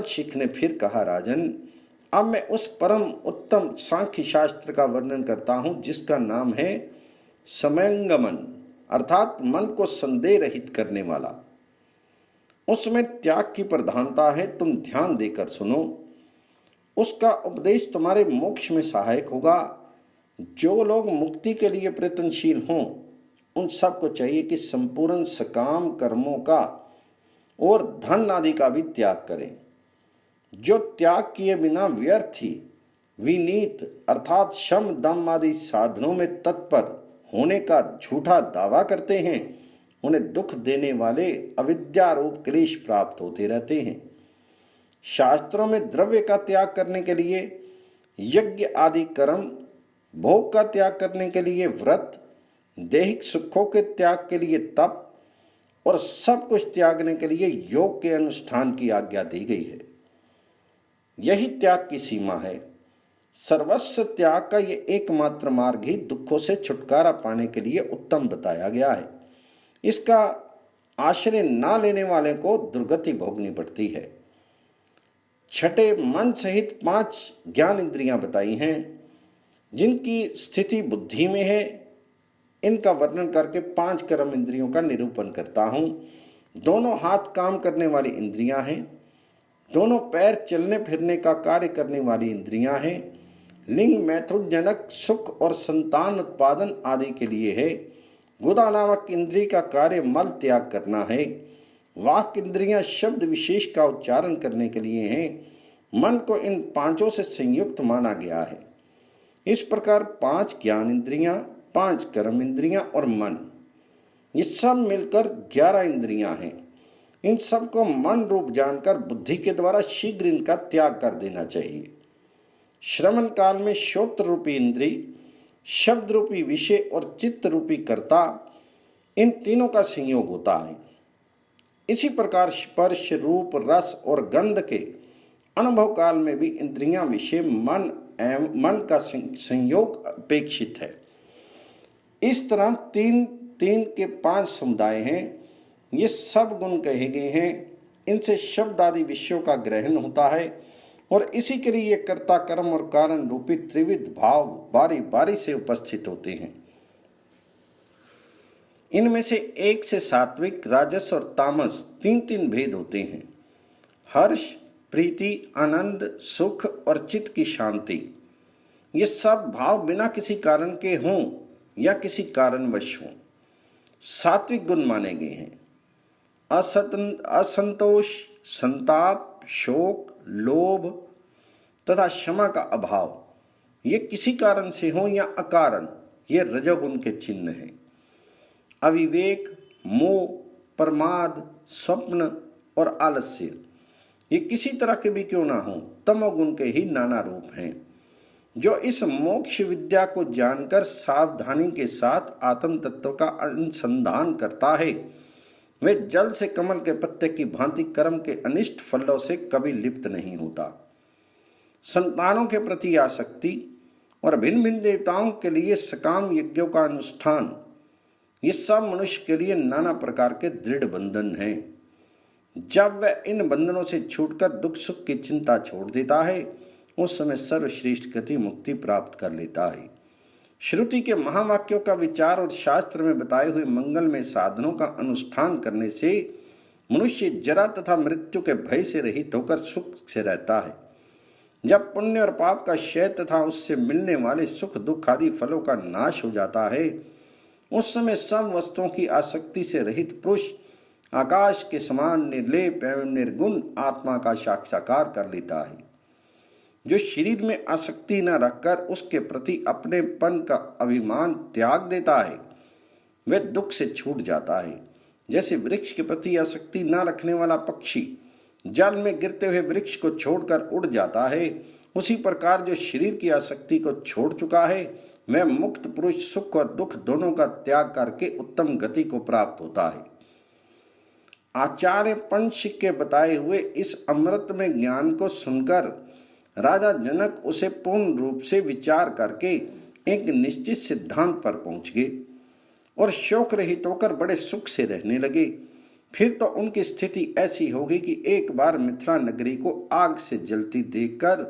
शिख ने फिर कहा, राजन, अब मैं उस परम उत्तम सांख्य शास्त्र का वर्णन करता हूं जिसका नाम है समयंगमन, अर्थात मन को संदेह रहित करने वाला। उसमें त्याग की प्रधानता है, तुम ध्यान देकर सुनो। उसका उपदेश तुम्हारे मोक्ष में सहायक होगा। जो लोग मुक्ति के लिए प्रयत्नशील हों उन सबको चाहिए कि संपूर्ण सकाम कर्मों का और धन आदि का भी त्याग करें। जो त्याग किए बिना व्यर्थ ही विनीत अर्थात शम दम आदि साधनों में तत्पर होने का झूठा दावा करते हैं, उन्हें दुख देने वाले अविद्यारूप क्लेश प्राप्त होते रहते हैं। शास्त्रों में द्रव्य का त्याग करने के लिए यज्ञ आदि कर्म, भोग का त्याग करने के लिए व्रत, दैहिक सुखों के त्याग के लिए तप और सब कुछ त्यागने के लिए योग के अनुष्ठान की आज्ञा दी गई है। यही त्याग की सीमा है। सर्वस्व त्याग का ये एकमात्र मार्ग ही दुखों से छुटकारा पाने के लिए उत्तम बताया गया है। इसका आश्रय ना लेने वाले को दुर्गति भोगनी पड़ती है। छठे मन सहित 5 ज्ञान इंद्रियां बताई हैं जिनकी स्थिति बुद्धि में है। इनका वर्णन करके 5 कर्म इंद्रियों का निरूपण करता हूं। दोनों हाथ काम करने वाली इंद्रियां हैं, दोनों पैर चलने फिरने का कार्य करने वाली इंद्रियां हैं, लिंग मैथुनजनक सुख और संतान उत्पादन आदि के लिए है। गुदा नामक इंद्रिय का कार्य मल त्याग करना है। वाक इंद्रियां शब्द विशेष का उच्चारण करने के लिए हैं। मन को इन 5 से संयुक्त माना गया है। इस प्रकार 5 ज्ञान इंद्रियां, 5 कर्म इंद्रियां और मन, ये सब मिलकर 11 इंद्रियां हैं। इन सब को मन रूप जानकर बुद्धि के द्वारा शीघ्र इनका त्याग कर देना चाहिए। श्रवण काल में श्रोत्र रूपी इंद्रिय, शब्द रूपी विषय और चित्त रूपी कर्ता, इन तीनों का संयोग होता है। इसी प्रकार स्पर्श, रूप, रस और गंध के अनुभव काल में भी इंद्रियां, विषय, मन एवं मन का संयोग अपेक्षित है। इस तरह 3 के 5 समुदाय हैं। ये सब गुण कहे गए हैं। इनसे शब्द आदि विषयों का ग्रहण होता है और इसी के लिए कर्ता, कर्म और कारण रूपी त्रिविध भाव बारी बारी से उपस्थित होते हैं। इनमें से 1 से सात्विक, राजस और तामस 3 भेद होते हैं। हर्ष, प्रीति, आनंद, सुख और चित्त की शांति, ये सब भाव बिना किसी कारण के हों या किसी कारणवश हों सात्विक गुण माने गए हैं। असंतोष, संताप, शोक, लोभ तथा क्षमा का अभाव, ये किसी कारण से हो या अकारण, ये रजोगुण के चिन्ह हैं। अविवेक, मोह, प्रमाद, स्वप्न और आलस्य, ये किसी तरह के भी क्यों ना हो, तमोगुण के ही नाना रूप हैं। जो इस मोक्ष विद्या को जानकर सावधानी के साथ आत्म तत्व का अनुसंधान करता है, वे जल से कमल के पत्ते की भांति कर्म के अनिष्ट फलों से कभी लिप्त नहीं होता। संतानों के प्रति आसक्ति और भिन्न भिन्न देवताओं के लिए सकाम यज्ञों का अनुष्ठान, ये सब मनुष्य के लिए नाना प्रकार के दृढ़ बंधन हैं। जब वह इन बंधनों से छूटकर दुख सुख की चिंता छोड़ देता है, उस समय सर्वश्रेष्ठ गति मुक्ति प्राप्त कर लेता है। श्रुति के महावाक्यों का विचार और शास्त्र में बताए हुए मंगलमय साधनों का अनुष्ठान करने से मनुष्य जरा तथा मृत्यु के भय से रहित होकर सुख से रहता है। जब पुण्य और पाप का क्षय तथा उससे मिलने वाले सुख दुख आदि फलों का नाश हो जाता है, उस समय सब वस्तुओं की आसक्ति से रहित पुरुष आकाश के समान निर्लेप एवं निर्गुण आत्मा का साक्षात्कार कर लेता है। जो शरीर में आसक्ति न रखकर उसके प्रति अपनेपन का अभिमान त्याग देता है, वह दुख से छूट जाता है। जैसे वृक्ष के प्रति आसक्ति न रखने वाला पक्षी जल में गिरते हुए वृक्ष को छोड़कर उड़ जाता है, उसी प्रकार जो शरीर की आसक्ति को छोड़ चुका है, वह मुक्त पुरुष सुख और दुख दोनों का त्याग करके उत्तम गति को प्राप्त होता है। आचार्य पंचशिख के बताए हुए इस अमृत में ज्ञान को सुनकर राजा जनक उसे पूर्ण रूप से विचार करके एक निश्चित सिद्धांत पर पहुंच गए और शोक रहित होकर बड़े सुख से रहने लगे। फिर तो उनकी स्थिति ऐसी होगी कि एक बार मिथिला नगरी को आग से जलती देखकर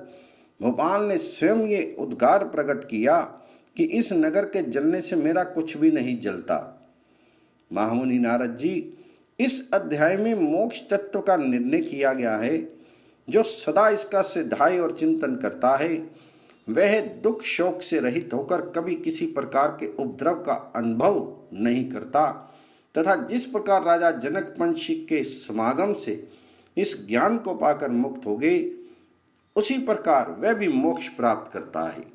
भोपाल ने स्वयं ये उद्गार प्रकट किया कि इस नगर के जलने से मेरा कुछ भी नहीं जलता। महामुनि नारद जी, इस अध्याय में मोक्ष तत्व का निर्णय किया गया है। जो सदा इसका सिधाई और चिंतन करता है वह दुख शोक से रहित होकर कभी किसी प्रकार के उपद्रव का अनुभव नहीं करता, तथा जिस प्रकार राजा जनक पंछी के समागम से इस ज्ञान को पाकर मुक्त हो गए, उसी प्रकार वह भी मोक्ष प्राप्त करता है।